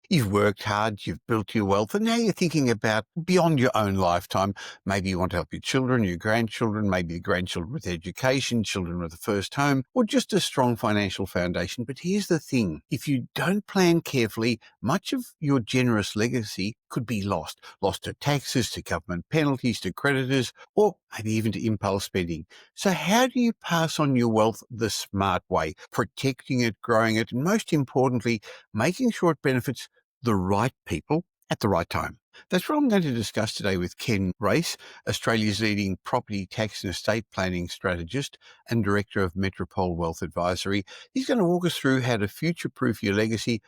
You've worked hard, you've built your wealth, and now you're thinking about beyond your own lifetime. Maybe you want to help your children, your grandchildren, maybe your grandchildren with education, children with a first home, or just a strong financial foundation. But here's the thing. If you don't plan carefully, much of your generous legacy could be lost. Lost to taxes, to government penalties, to creditors, or maybe even to impulse spending. So how do you pass on your wealth the smart way? Protecting it, growing it, and most importantly, making sure it benefits the right people at the right time. That's what I'm going to discuss today with Ken Race, Australia's leading property tax and estate planning strategist and director of Metropole Wealth Advisory. He's going to walk us through how to future-proof your legacy,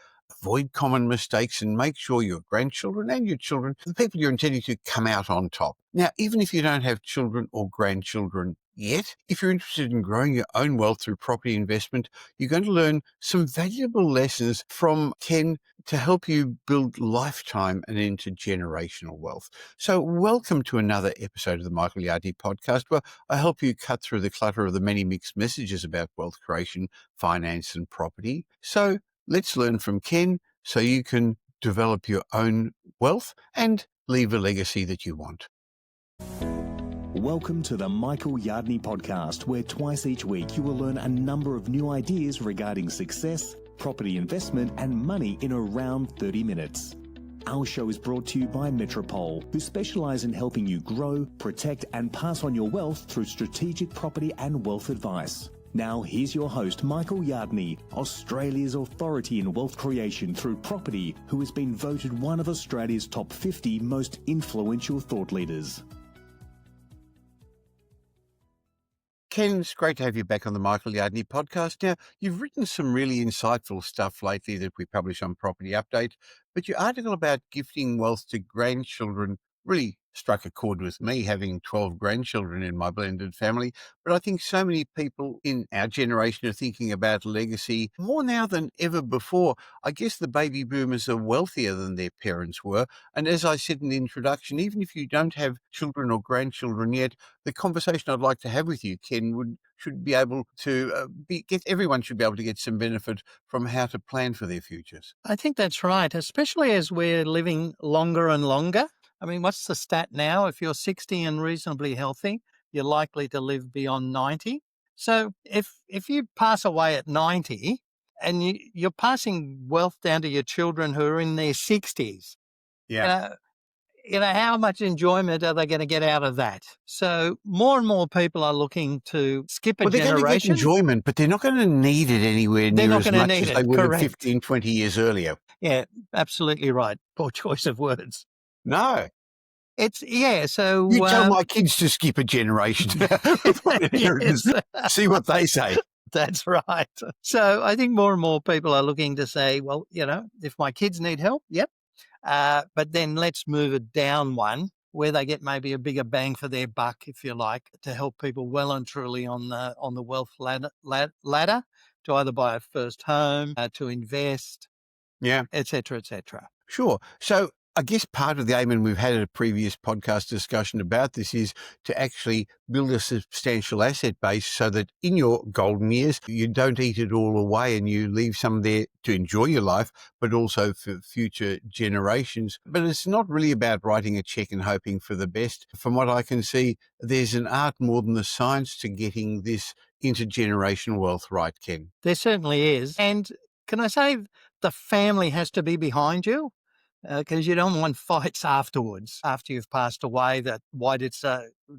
avoid common mistakes, and make sure your grandchildren and your children, the people you're intending to, come out on top. Now, even if you don't have children or grandchildren yet, if you're interested in growing your own wealth through property investment, you're going to learn some valuable lessons from Ken to help you build lifetime and intergenerational wealth. So welcome to another episode of the Michael Yardney podcast, where I help you cut through the clutter of the many mixed messages about wealth creation, finance and property. So let's learn from Ken so you can develop your own wealth and leave a legacy that you want. Welcome to the Michael Yardney podcast, where twice each week you will learn a number of new ideas regarding success, property investment and money in around 30 minutes. Our show is brought to you by Metropole, who specialise in helping you grow, protect and pass on your wealth through strategic property and wealth advice. Now here's your host, Michael Yardney, Australia's authority in wealth creation through property, who has been voted one of Australia's top 50 most influential thought leaders. Ken, it's great to have you back on the Michael Yardney podcast. Now, you've written some really insightful stuff lately that we publish on Property Update, but your article about gifting wealth to grandchildren really struck a chord with me, having 12 grandchildren in my blended family. But I think so many people in our generation are thinking about legacy more now than ever before. I guess the baby boomers are wealthier than their parents were. And as I said in the introduction, even if you don't have children or grandchildren yet, the conversation I'd like to have with you, Ken, should be able to everyone should be able to get some benefit from how to plan for their futures. I think that's right, especially as we're living longer and longer. I mean, what's the stat now? If you're 60 and reasonably healthy, you're likely to live beyond 90. So if you pass away at 90 and you're passing wealth down to your children who are in their 60s, how much enjoyment are they going to get out of that? So more and more people are looking to skip a generation. They're going to get enjoyment, but they're not going to need it anywhere near as much as they would have 15, 20 years earlier. Yeah, absolutely right. Poor choice of words. No. So... You tell my kids to skip a generation. See what they say. That's right. So I think more and more people are looking to say, well, if my kids need help, yep. But then let's move it down one where they get maybe a bigger bang for their buck, if you like, to help people well and truly on the wealth ladder to either buy a first home, to invest, et cetera, et cetera. Sure. So I guess part of the aim, and we've had a previous podcast discussion about this, is to actually build a substantial asset base so that in your golden years, you don't eat it all away and you leave some there to enjoy your life, but also for future generations. But it's not really about writing a check and hoping for the best. From what I can see, there's an art more than a science to getting this intergenerational wealth right, Ken. There certainly is. And can I say the family has to be behind you? Because you don't want fights afterwards, after you've passed away, that why did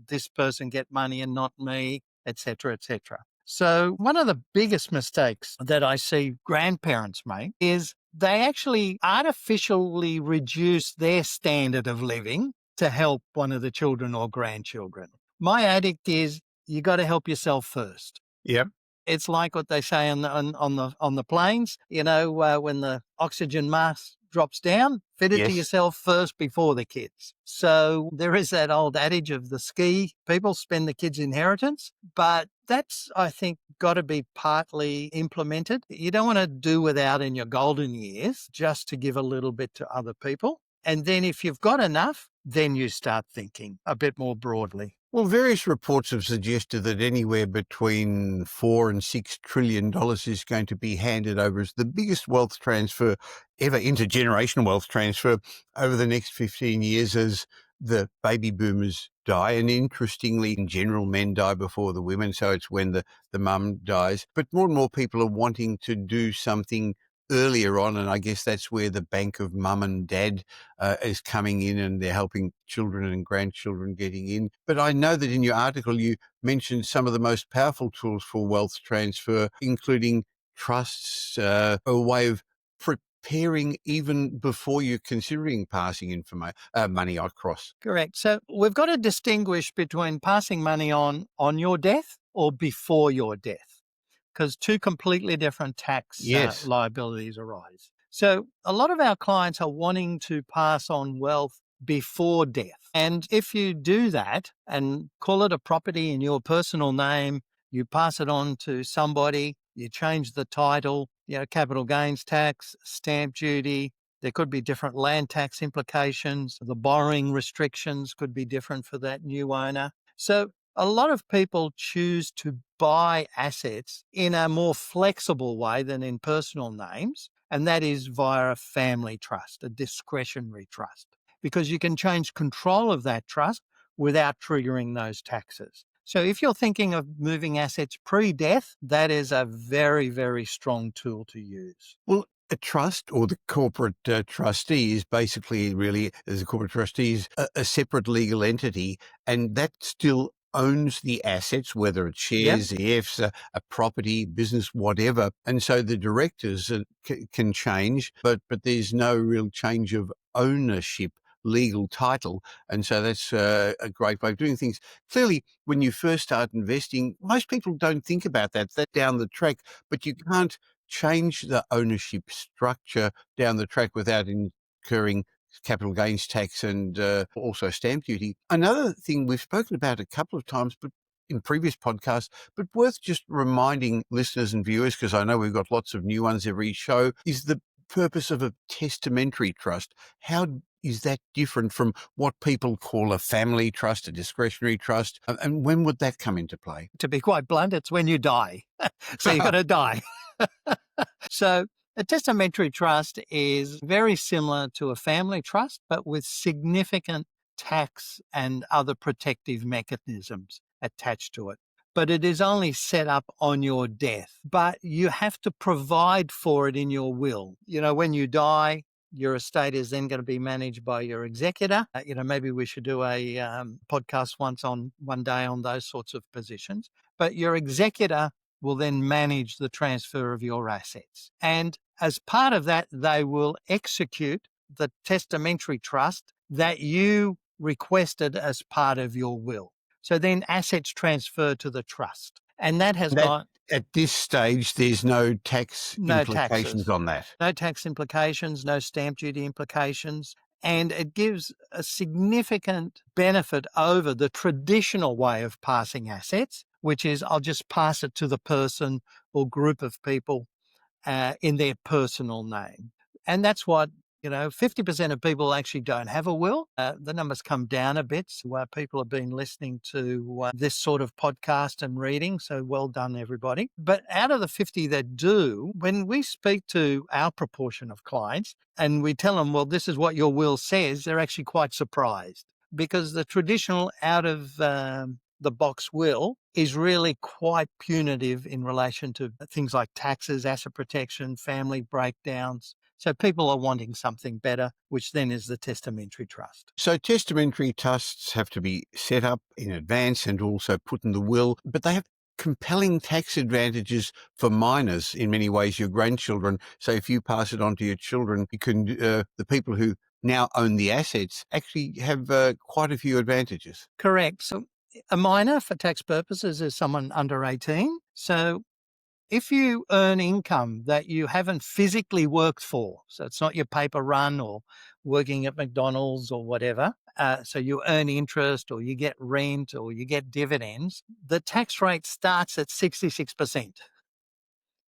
this person get money and not me, et cetera, et cetera. So one of the biggest mistakes that I see grandparents make is they actually artificially reduce their standard of living to help one of the children or grandchildren. My addict is you got to help yourself first. Yep. It's like what they say on the planes, when the oxygen mask drops down, fit it to yourself first before the kids. So there is that old adage of the ski people spend the kids' inheritance, but that's, I think, got to be partly implemented. You don't want to do without in your golden years just to give a little bit to other people. And then if you've got enough, then you start thinking a bit more broadly. Well, various reports have suggested that anywhere between $4 and $6 trillion is going to be handed over as the biggest wealth transfer ever, intergenerational wealth transfer, over the next 15 years as the baby boomers die. And interestingly, in general, men die before the women, so it's when the mum dies. But more and more people are wanting to do something earlier on, and I guess that's where the bank of mum and dad is coming in, and they're helping children and grandchildren getting in. But I know that in your article you mentioned some of the most powerful tools for wealth transfer, including trusts, a way of preparing even before you're considering passing money across. Correct. So we've got to distinguish between passing money on your death or before your death, because two completely different tax Yes. liabilities arise. So a lot of our clients are wanting to pass on wealth before death. And if you do that and call it a property in your personal name, you pass it on to somebody, you change the title, capital gains tax, stamp duty. There could be different land tax implications. The borrowing restrictions could be different for that new owner. So a lot of people choose to buy assets in a more flexible way than in personal names, and that is via a family trust, a discretionary trust, because you can change control of that trust without triggering those taxes. So if you're thinking of moving assets pre-death, that is a very, very strong tool to use. Well, a trust or the corporate trustee is basically really, as a corporate trustee, is a separate legal entity, and that still owns the assets, whether it's Yep. shares, EFs, a property, business, whatever. And so the directors can change, but there's no real change of ownership, legal title. And so that's a great way of doing things. Clearly, when you first start investing, most people don't think about that down the track, but you can't change the ownership structure down the track without incurring capital gains tax and also stamp duty. Another thing we've spoken about a couple of times, but in previous podcasts, but worth just reminding listeners and viewers, because I know we've got lots of new ones every show, is the purpose of a testamentary trust. How is that different from what people call a family trust, a discretionary trust? And when would that come into play? To be quite blunt, it's when you die. So you're going to die. So a testamentary trust is very similar to a family trust, but with significant tax and other protective mechanisms attached to it. But it is only set up on your death. But you have to provide for it in your will. When you die, your estate is then going to be managed by your executor. Maybe we should do a podcast one day on those sorts of positions. But your executor will then manage the transfer of your assets. And as part of that, they will execute the testamentary trust that you requested as part of your will. So then assets transfer to the trust. And that has got... At this stage, there's no tax No implications taxes. on that. No tax implications, no stamp duty implications. And it gives a significant benefit over the traditional way of passing assets, which is I'll just pass it to the person or group of people in their personal name. And that's what 50% of people actually don't have a will. The numbers come down a bit where people have been listening to this sort of podcast and reading. So well done, everybody. But out of the 50 that do, when we speak to our proportion of clients and we tell them, well, this is what your will says, they're actually quite surprised because the traditional out of the box will is really quite punitive in relation to things like taxes, asset protection, family breakdowns. So people are wanting something better, which then is the testamentary trust. So testamentary trusts have to be set up in advance and also put in the will, but they have compelling tax advantages for minors, in many ways, your grandchildren. So if you pass it on to your children, you can, the people who now own the assets actually have quite a few advantages. Correct. So a minor for tax purposes is someone under 18. So if you earn income that you haven't physically worked for, so it's not your paper run or working at McDonald's or whatever, so you earn interest or you get rent or you get dividends, the tax rate starts at 66%.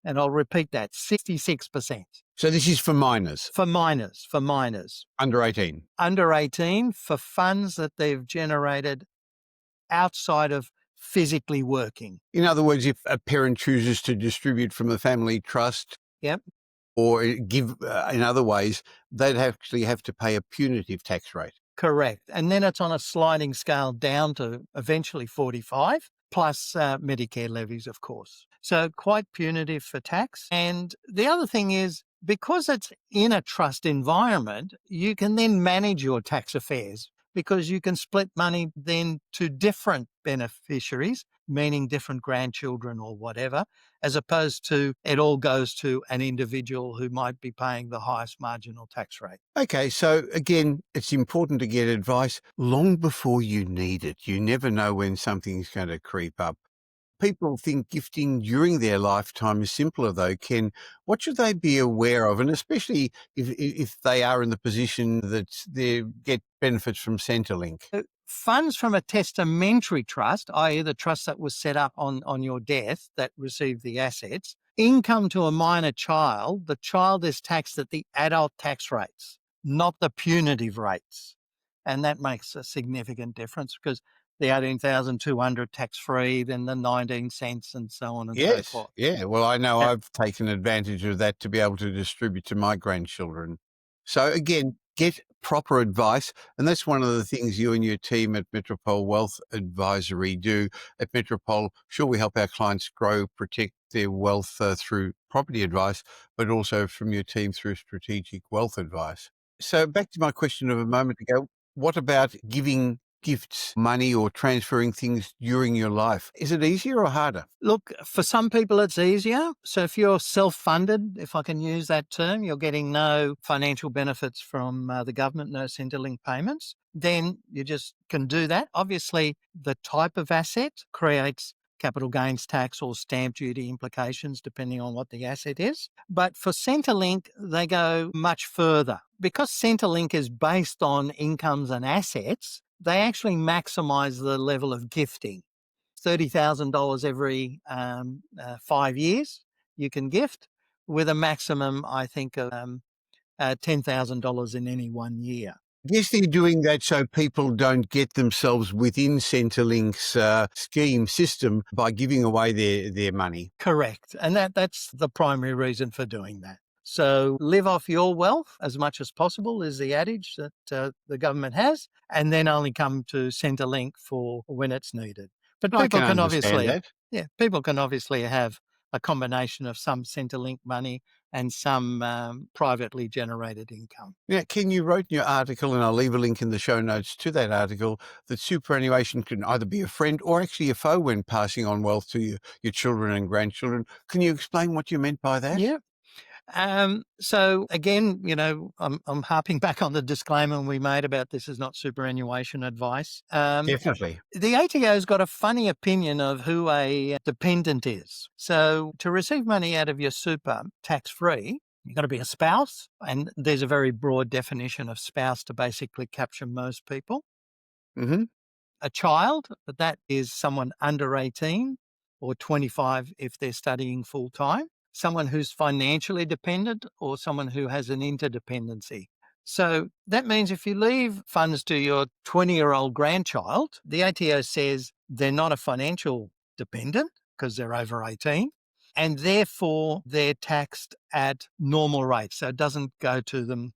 And I'll repeat that, 66%. So this is for minors? For minors. Under 18? Under 18 for funds that they've generated outside of physically working. In other words, if a parent chooses to distribute from the family trust Yep. or give in other ways, they'd actually have to pay a punitive tax rate. Correct. And then it's on a sliding scale down to eventually 45, plus Medicare levies, of course. So quite punitive for tax. And the other thing is, because it's in a trust environment, you can then manage your tax affairs because you can split money then to different beneficiaries, meaning different grandchildren or whatever, as opposed to it all goes to an individual who might be paying the highest marginal tax rate. Okay, so again, it's important to get advice long before you need it. You never know when something's going to creep up. People think gifting during their lifetime is simpler, though. Ken, what should they be aware of? And especially if they are in the position that they get benefits from Centrelink. Funds from a testamentary trust, i.e. the trust that was set up on your death that received the assets, income to a minor child, the child is taxed at the adult tax rates, not the punitive rates. And that makes a significant difference because the 18,200 tax-free, then the 19 cents and so on and so Yes, forth. yeah. Well, I know Yeah. I've taken advantage of that to be able to distribute to my grandchildren. So again, get proper advice. And that's one of the things you and your team at Metropole Wealth Advisory do. At Metropole, sure, we help our clients grow, protect their wealth through property advice, but also from your team through strategic wealth advice. So back to my question of a moment ago, what about giving gifts, money, or transferring things during your life? Is it easier or harder? Look, for some people it's easier. So if you're self-funded, if I can use that term, you're getting no financial benefits from the government, no Centrelink payments, then you just can do that. Obviously, the type of asset creates capital gains tax or stamp duty implications, depending on what the asset is. But for Centrelink, they go much further. Because Centrelink is based on incomes and assets, they actually maximize the level of gifting. $30,000 every 5 years you can gift, with a maximum, I think, of $10,000 in any 1 year. I guess they're doing that so people don't get themselves within Centrelink's scheme system by giving away their money. Correct. And that's the primary reason for doing that. So live off your wealth as much as possible is the adage that the government has, and then only come to Centrelink for when it's needed. But I people can can understand obviously, that. people can obviously have a combination of some Centrelink money and some privately generated income. Now, Ken, you wrote in your article, and I'll leave a link in the show notes to that article, that superannuation can either be a friend or actually a foe when passing on wealth to your children and grandchildren. Can you explain what you meant by that? Yeah. So again, I'm harping back on the disclaimer we made about this is not superannuation advice. Definitely. The ATO's got a funny opinion of who a dependent is. So to receive money out of your super tax-free, you've got to be a spouse, and there's a very broad definition of spouse to basically capture most people. Mm-hmm. A child, but that is someone under 18 or 25 if they're studying full-time. Someone who's financially dependent or someone who has an interdependency. So that means if you leave funds to your 20-year-old grandchild, the ATO says they're not a financial dependent because they're over 18, and therefore they're taxed at normal rates. So it doesn't go to them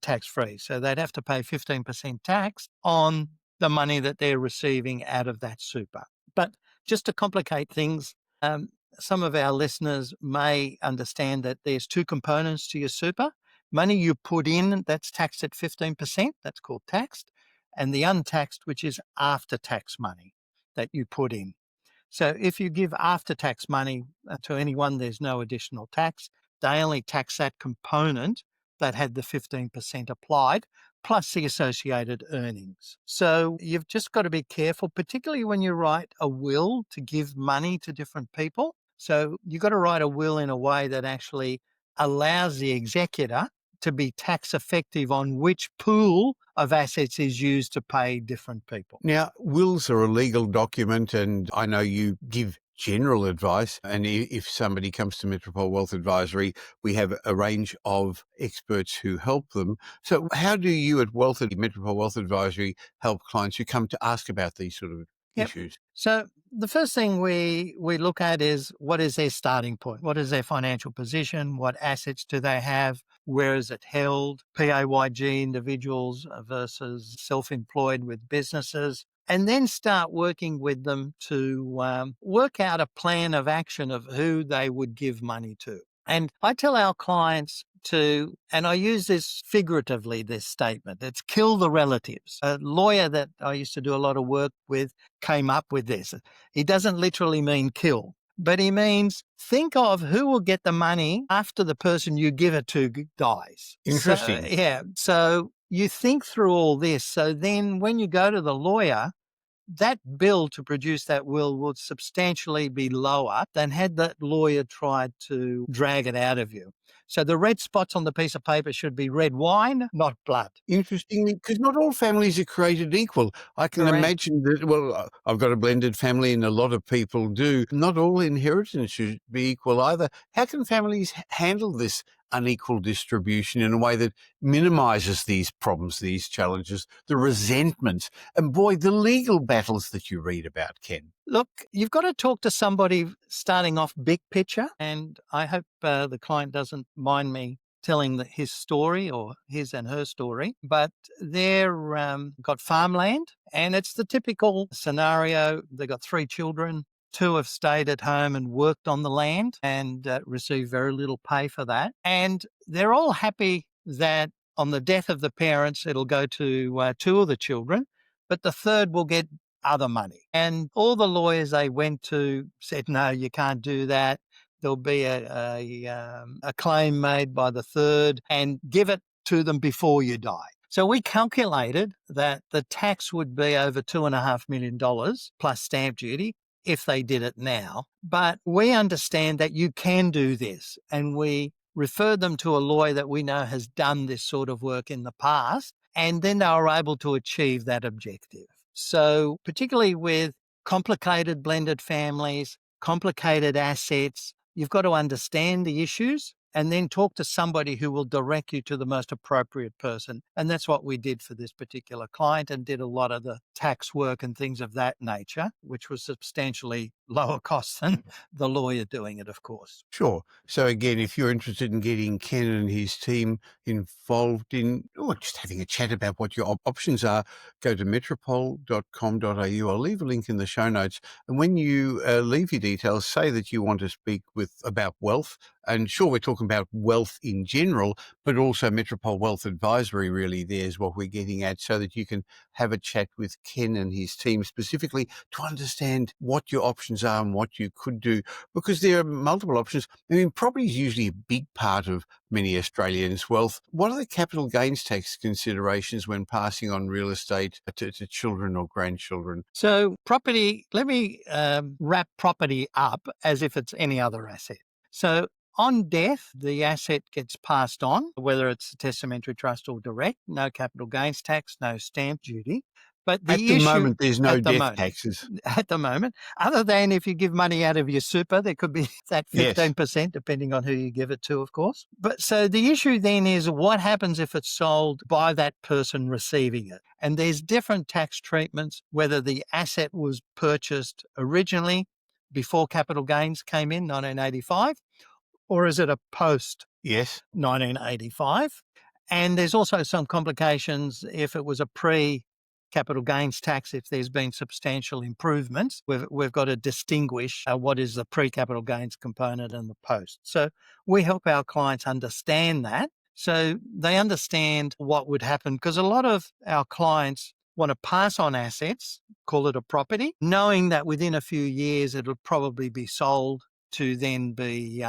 tax-free. So they'd have to pay 15% tax on the money that they're receiving out of that super. But just to complicate things, some of our listeners may understand that there's two components to your super. Money you put in, that's taxed at 15%, that's called taxed, and the untaxed, which is after-tax money that you put in. So if you give after-tax money to anyone, there's no additional tax. They only tax that component that had the 15% applied, plus the associated earnings. So you've just got to be careful, particularly when you write a will to give money to different people. So you've got to write a will in a way that actually allows the executor to be tax effective on which pool of assets is used to pay different people. Now, wills are a legal document, and I know you give general advice. And if somebody comes to Metropole Wealth Advisory, we have a range of experts who help them. So how do you at Metropole Wealth Advisory help clients who come to ask about these sort of Yep. issues? So the first thing we look at is, what is their starting point? What is their financial position? What assets do they have? Where is it held? PAYG individuals versus self-employed with businesses. And then start working with them to work out a plan of action of who they would give money to. And I tell our clients and I use this figuratively, this statement, it's kill the relatives. A lawyer that I used to do a lot of work with came up with this. He doesn't literally mean kill, but he means think of who will get the money after the person you give it to dies. Interesting. So you think through all this. So then when you go to the lawyer, that bill to produce that will would substantially be lower than had that lawyer tried to drag it out of you. So the red spots on the piece of paper should be red wine, not blood. Interestingly, because not all families are created equal. I can Correct. imagine that, well, I've got a blended family and a lot of people do. Not all inheritance should be equal either. How can families handle this unequal distribution in a way that minimizes these problems, these challenges, the resentments, and boy, the legal battles that you read about, Ken? Look, you've got to talk to somebody starting off big picture, and I hope the client doesn't mind me telling his story or his and her story, but they're got farmland, and it's the typical scenario. They've got 3 children. 2 have stayed at home and worked on the land and received very little pay for that. And they're all happy that on the death of the parents, it'll go to 2 of the children, but the third will get other money. And all the lawyers they went to said, no, you can't do that. There'll be a claim made by the third, and give it to them before you die. So we calculated that the tax would be over $2.5 million plus stamp duty if they did it now. But we understand that you can do this, and we refer them to a lawyer that we know has done this sort of work in the past, and then they were able to achieve that objective. So particularly with complicated blended families, complicated assets, you've got to understand the issues and then talk to somebody who will direct you to the most appropriate person. And that's what we did for this particular client, and did a lot of the tax work and things of that nature, which was substantially lower cost than the lawyer doing it, of course. Sure. So again, if you're interested in getting Ken and his team involved in, or just having a chat about what your options are, go to metropole.com.au. I'll leave a link in the show notes. And when you leave your details, say that you want to speak about wealth. And sure, we're talking about wealth in general, but also Metropole Wealth Advisory really there's what we're getting at, so that you can have a chat with Ken and his team specifically to understand what your options are and what you could do, because there are multiple options. I mean, property is usually a big part of many Australians' wealth. What are the capital gains tax considerations when passing on real estate to children or grandchildren? So property, let me wrap property up as if it's any other asset. So on death, the asset gets passed on, whether it's a testamentary trust or direct, no capital gains tax, no stamp duty. But At the moment, there's no death taxes. At the moment, other than if you give money out of your super, there could be that 15%, depending on who you give it to, of course. But so the issue then is, what happens if it's sold by that person receiving it? And there's different tax treatments, whether the asset was purchased originally before capital gains came in 1985, or is it a post Yes. 1985? And there's also some complications if it was a pre-capital gains tax. If there's been substantial improvements, we've got to distinguish what is the pre-capital gains component and the post. So we help our clients understand that, so they understand what would happen, because a lot of our clients want to pass on assets, call it a property, knowing that within a few years it'll probably be sold to then be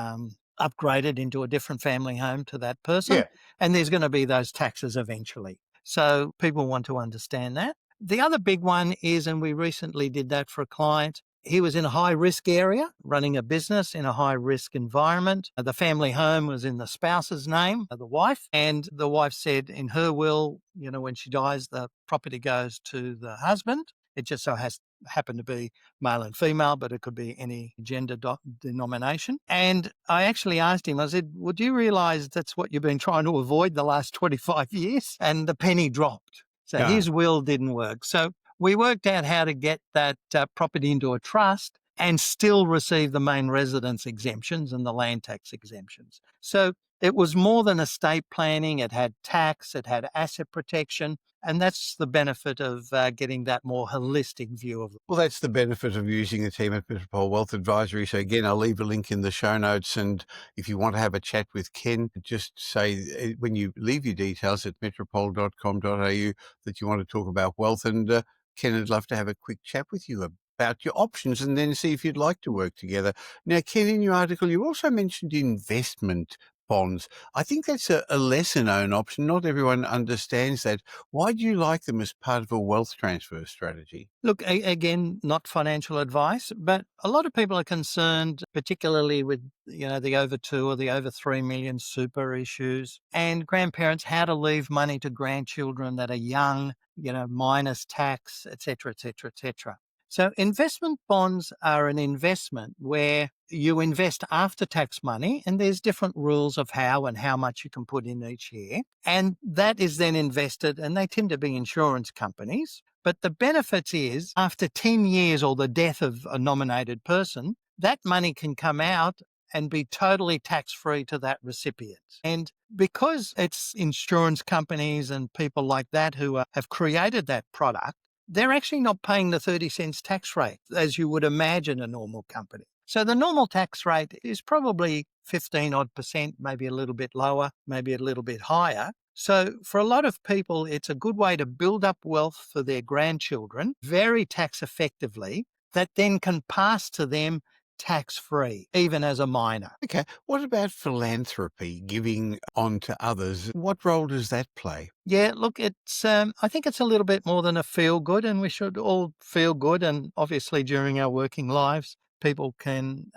upgraded into a different family home to that person. Yeah. And there's going to be those taxes eventually. So people want to understand that. The other big one is, and we recently did that for a client, he was in a high-risk area, running a business in a high-risk environment. The family home was in the spouse's name, the wife, and the wife said in her will, when she dies, the property goes to the husband. It just so happened to be male and female, but it could be any gender denomination. And I actually asked him, I said, would you realise that's what you've been trying to avoid the last 25 years? And the penny dropped. So his will didn't work. So we worked out how to get that property into a trust and still receive the main residence exemptions and the land tax exemptions. So it was more than estate planning. It had tax, it had asset protection, and that's the benefit of getting that more holistic view of it. Well, that's the benefit of using the team at Metropole Wealth Advisory. So again, I'll leave a link in the show notes. And if you want to have a chat with Ken, just say when you leave your details at metropole.com.au that you want to talk about wealth. And Ken would love to have a quick chat with you about your options and then see if you'd like to work together. Now, Ken, in your article, you also mentioned investment bonds. I think that's a lesser known option. Not everyone understands that. Why do you like them as part of a wealth transfer strategy? Look, again, not financial advice, but a lot of people are concerned, particularly with, the over 2 or the over 3 million super issues and grandparents, how to leave money to grandchildren that are young, minus tax, et cetera, et cetera, et cetera. So investment bonds are an investment where you invest after tax money, and there's different rules of how and how much you can put in each year. And that is then invested, and they tend to be insurance companies. But the benefit is after 10 years or the death of a nominated person, that money can come out and be totally tax-free to that recipient. And because it's insurance companies and people like that who have created that product, they're actually not paying the 30 cents tax rate as you would imagine a normal company. So the normal tax rate is probably 15 odd percent, maybe a little bit lower, maybe a little bit higher. So for a lot of people, it's a good way to build up wealth for their grandchildren very tax effectively that then can pass to them tax-free, even as a minor. Okay. What about philanthropy, giving on to others? What role does that play? Yeah, look, it's I think it's a little bit more than a feel good, and we should all feel good. And obviously, during our working lives, people can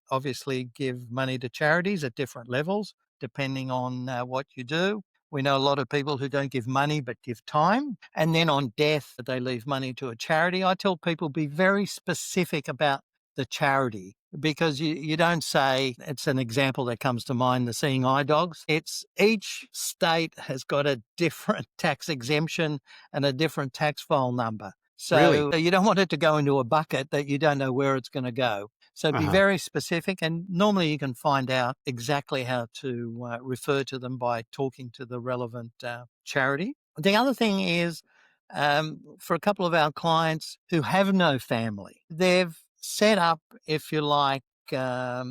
obviously give money to charities at different levels, depending on what you do. We know a lot of people who don't give money but give time. And then on death, they leave money to a charity. I tell people be very specific about the charity, because you don't say, it's an example that comes to mind, the seeing eye dogs. It's each state has got a different tax exemption and a different tax file number. So Really? you don't want it to go into a bucket that you don't know where it's going to go. So be Uh-huh. very specific, and normally you can find out exactly how to refer to them by talking to the relevant charity. The other thing is, for a couple of our clients who have no family, they've set up, if you like,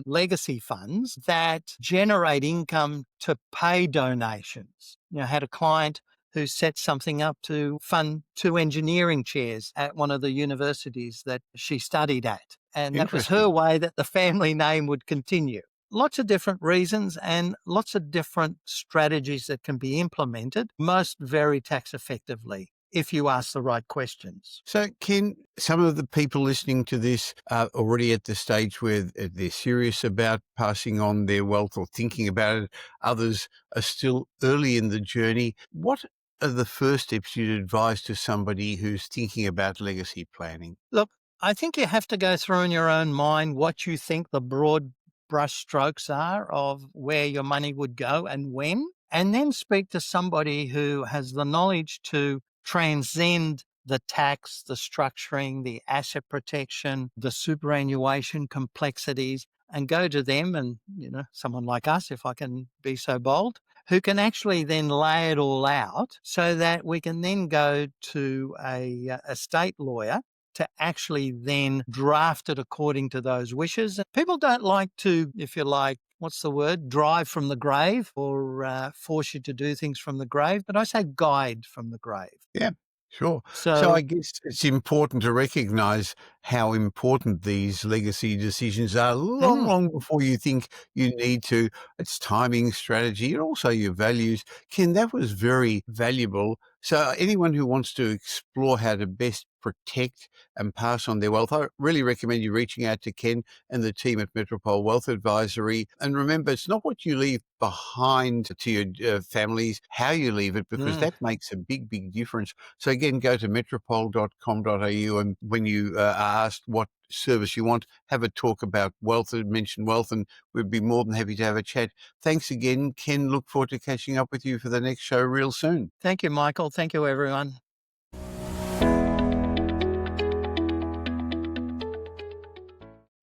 legacy funds that generate income to pay donations. I had a client who set something up to fund 2 engineering chairs at one of the universities that she studied at. And that was her Interesting. way that the family name would continue. Lots of different reasons and lots of different strategies that can be implemented, most very tax effectively, if you ask the right questions. So, Ken, some of the people listening to this are already at the stage where they're serious about passing on their wealth or thinking about it. Others are still early in the journey. What are the first steps you'd advise to somebody who's thinking about legacy planning? Look, I think you have to go through in your own mind what you think the broad brush strokes are of where your money would go and when, and then speak to somebody who has the knowledge to transcend the tax, the structuring, the asset protection, the superannuation complexities, and go to them and, someone like us, if I can be so bold, who can actually then lay it all out so that we can then go to a estate lawyer to actually then draft it according to those wishes. People don't like to, if you like, what's the word, drive from the grave or force you to do things from the grave, but I say guide from the grave. Yeah, sure. So So, I guess it's important to recognize how important these legacy decisions are long, mm, long before you think you need to. It's timing, strategy, and also your values. Ken, that was very valuable. So anyone who wants to explore how to best protect and pass on their wealth, I really recommend you reaching out to Ken and the team at Metropole Wealth Advisory. And remember, it's not what you leave behind to your families, how you leave it, because mm. that makes a big, big difference. So again, go to metropole.com.au, and when you are asked what service you want, have a talk about wealth, mention wealth, and we'd be more than happy to have a chat. Thanks again, Ken. Look forward to catching up with you for the next show real soon. Thank you, Michael. Thank you, everyone.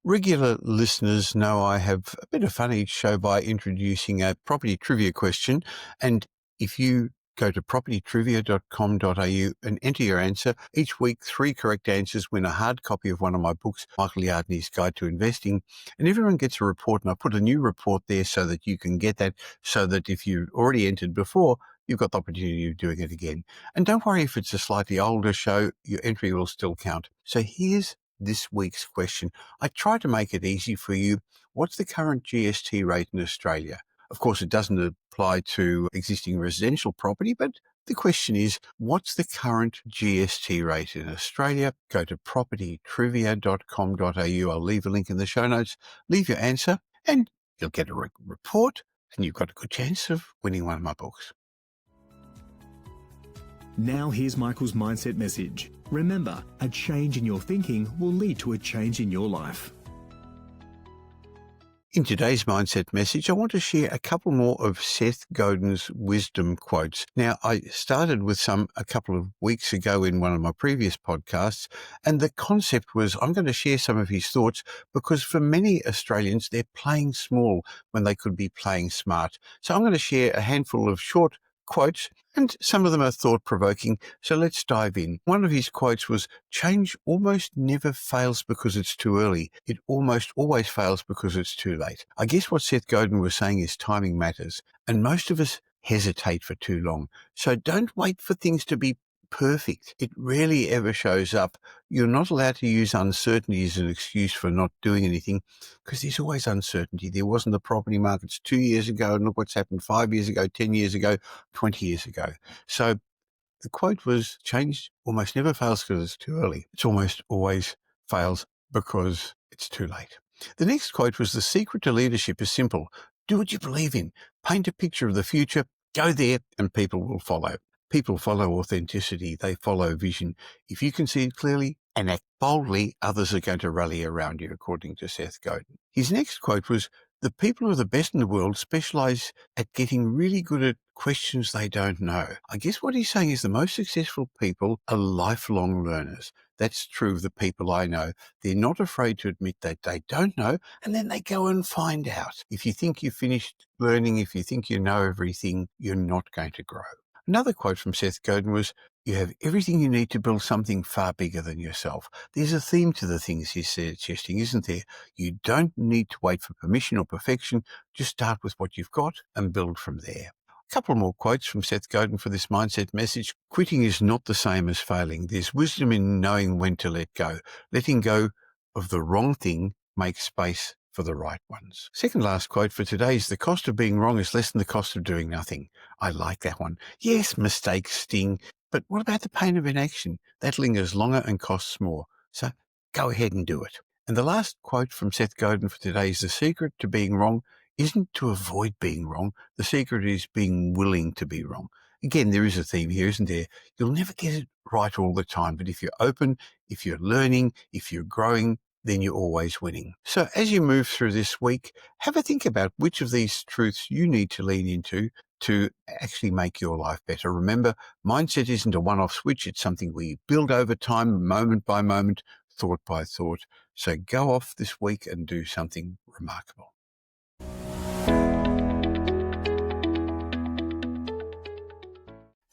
Regular listeners know I have a bit of fun each show by introducing a property trivia question. And if you go to propertytrivia.com.au and enter your answer, each week 3 correct answers win a hard copy of one of my books, Michael Yardney's Guide to Investing. And everyone gets a report, and I put a new report there so that you can get that, so that if you already entered before, you've got the opportunity of doing it again. And don't worry if it's a slightly older show, your entry will still count. So here's this week's question. I try to make it easy for you. What's the current GST rate in Australia? Of course, it doesn't apply to existing residential property, but the question is, what's the current GST rate in Australia? Go to propertytrivia.com.au. I'll leave a link in the show notes. Leave your answer and you'll get a report, and you've got a good chance of winning one of my books. Now here's Michael's mindset message. Remember, a change in your thinking will lead to a change in your life. In today's mindset message, I want to share a couple more of Seth Godin's wisdom quotes. Now, I started with some a couple of weeks ago in one of my previous podcasts, and the concept was I'm going to share some of his thoughts because for many Australians, they're playing small when they could be playing smart. So I'm going to share a handful of short quotes, and some of them are thought-provoking, so let's dive in. One of his quotes was, "Change almost never fails because it's too early. It almost always fails because it's too late." I guess what Seth Godin was saying is timing matters, and most of us hesitate for too long. So don't wait for things to be perfect. It rarely ever shows up. You're not allowed to use uncertainty as an excuse for not doing anything, because there's always uncertainty. There wasn't the property markets 2 years ago, and look what's happened 5 years ago, 10 years ago, 20 years ago. So the quote was, change almost never fails because it's too early. It's almost always fails because it's too late. The next quote was, the secret to leadership is simple. Do what you believe in. Paint a picture of the future. Go there and people will follow. People follow authenticity. They follow vision. If you can see it clearly and act boldly, others are going to rally around you, according to Seth Godin. His next quote was, the people who are the best in the world specialize at getting really good at questions they don't know. I guess what he's saying is the most successful people are lifelong learners. That's true of the people I know. They're not afraid to admit that they don't know, and then they go and find out. If you think you've finished learning, if you think you know everything, you're not going to grow. Another quote from Seth Godin was, you have everything you need to build something far bigger than yourself. There's a theme to the things he's suggesting, isn't there? You don't need to wait for permission or perfection. Just start with what you've got and build from there. A couple more quotes from Seth Godin for this mindset message. Quitting is not the same as failing. There's wisdom in knowing when to let go. Letting go of the wrong thing makes space for the right ones. Second last quote for today is, the cost of being wrong is less than the cost of doing nothing. I like that one. Yes, mistakes sting, but what about the pain of inaction? That lingers longer and costs more. So go ahead and do it. And the last quote from Seth Godin for today is, the secret to being wrong isn't to avoid being wrong. The secret is being willing to be wrong. Again, there is a theme here, isn't there? You'll never get it right all the time, but if you're open, if you're learning, if you're growing, then you're always winning. So as you move through this week, have a think about which of these truths you need to lean into to actually make your life better. Remember, mindset isn't a one-off switch. It's something we build over time, moment by moment, thought by thought. So go off this week and do something remarkable.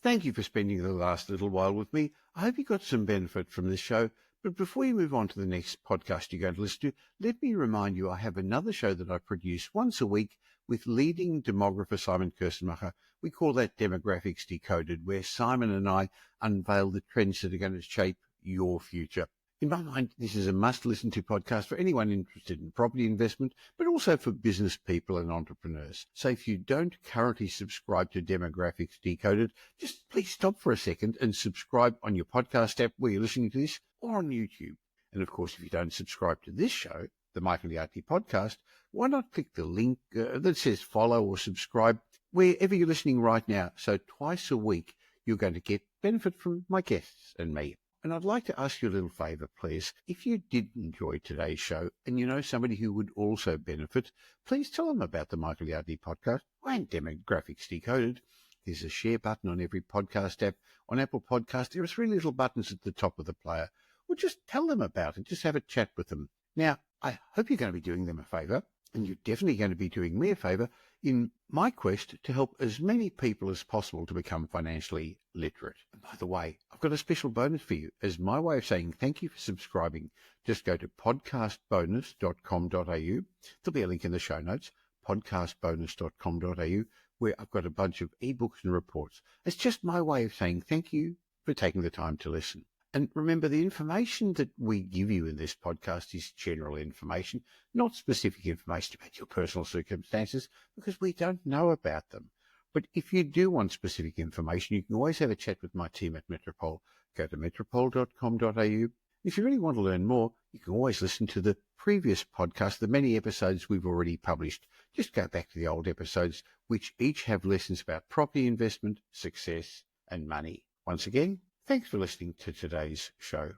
Thank you for spending the last little while with me. I hope you got some benefit from this show. But before you move on to the next podcast you're going to listen to, let me remind you I have another show that I produce once a week with leading demographer Simon Kirstenmacher. We call that Demographics Decoded, where Simon and I unveil the trends that are going to shape your future. In my mind, this is a must-listen-to podcast for anyone interested in property investment, but also for business people and entrepreneurs. So if you don't currently subscribe to Demographics Decoded, just please stop for a second and subscribe on your podcast app where you're listening to this, or on YouTube. And of course, if you don't subscribe to this show, the Michael Yardney podcast, why not click the link that says follow or subscribe wherever you're listening right now. So twice a week, you're going to get benefit from my guests and me. And I'd like to ask you a little favour, please. If you did enjoy today's show and you know somebody who would also benefit, please tell them about the Michael Yardney podcast and Demographics Decoded. There's a share button on every podcast app. On Apple Podcast, there are 3 little buttons at the top of the player. Or just tell them about it. Just have a chat with them. Now, I hope you're going to be doing them a favour, and you're definitely going to be doing me a favour in my quest to help as many people as possible to become financially literate. And by the way, I've got a special bonus for you as my way of saying thank you for subscribing. Just go to podcastbonus.com.au. There'll be a link in the show notes, podcastbonus.com.au, where I've got a bunch of ebooks and reports. It's just my way of saying thank you for taking the time to listen. And remember, the information that we give you in this podcast is general information, not specific information about your personal circumstances, because we don't know about them. But if you do want specific information, you can always have a chat with my team at Metropole. Go to metropole.com.au. If you really want to learn more, you can always listen to the previous podcast, the many episodes we've already published. Just go back to the old episodes, which each have lessons about property investment, success, and money. Once again, thanks for listening to today's show.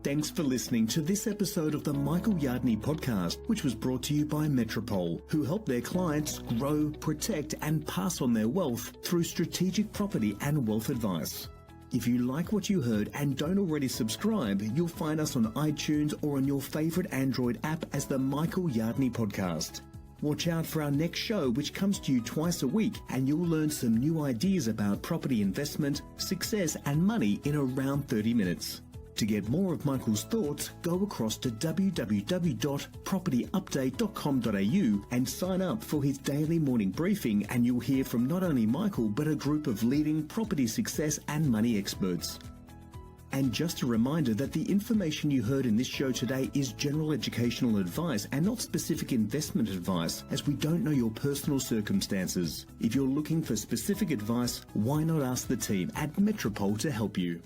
Thanks for listening to this episode of the Michael Yardney podcast, which was brought to you by Metropole, who help their clients grow, protect, and pass on their wealth through strategic property and wealth advice. If you like what you heard and don't already subscribe, you'll find us on iTunes or on your favourite Android app as the Michael Yardney podcast. Watch out for our next show, which comes to you twice a week, and you'll learn some new ideas about property investment, success, and money in around 30 minutes. To get more of Michael's thoughts, go across to www.propertyupdate.com.au and sign up for his daily morning briefing, and you'll hear from not only Michael, but a group of leading property success and money experts. And just a reminder that the information you heard in this show today is general educational advice and not specific investment advice, as we don't know your personal circumstances. If you're looking for specific advice, why not ask the team at Metropole to help you?